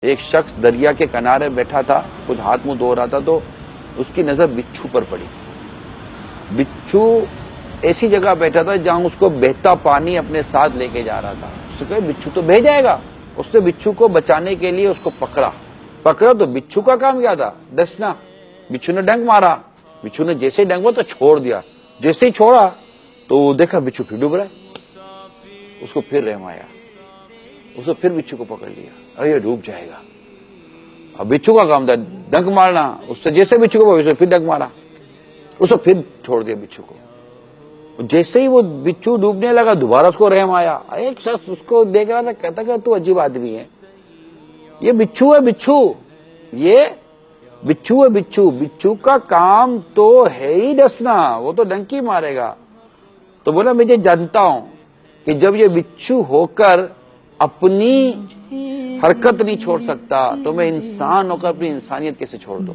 एक शख्स दरिया के किनारे बैठा था, कुछ हाथ मुंह धो रहा था, तो उसकी नजर बिच्छू पर पड़ी। बिच्छू ऐसी जगह बैठा था जहां उसको बहता पानी अपने साथ लेके जा रहा था। उसने कहा बिच्छू तो बह जाएगा। उसने बिच्छू को बचाने के लिए उसको पकड़ा तो बिच्छू का काम क्या था? डसना। बिच्छू ने डंक मारा। बिच्छू ने जैसे ही डंक मारा तो छोड़ दिया। जैसे ही छोड़ा तो देखा बिच्छू फिर डूब रहा है। उसको फिर रहम आया, उसने फिर बिच्छू को पकड़ लिया। अरे ये डूब जाएगा। अब बिच्छू का काम था डंक मारना। उससे जैसे बिच्छू को वैसे फिर डंक मारा, उसने फिर छोड़ दिया बिच्छू को। जैसे ही वो बिच्छू डूबने लगा दोबारा उसको रहम आया। एक शख्स उसको देख रहा था, कहता कि तू अजीब आदमी है, ये बिच्छू है। बिच्छू ये बिच्छू है। बिच्छू का काम तो है ही डसना, वो तो डंकी मारेगा। तो बोला मैं ये जानता हूं कि जब ये बिच्छू होकर अपनी हरकत नहीं छोड़ सकता तो मैं इंसान होकर अपनी इंसानियत कैसे छोड़ दूं।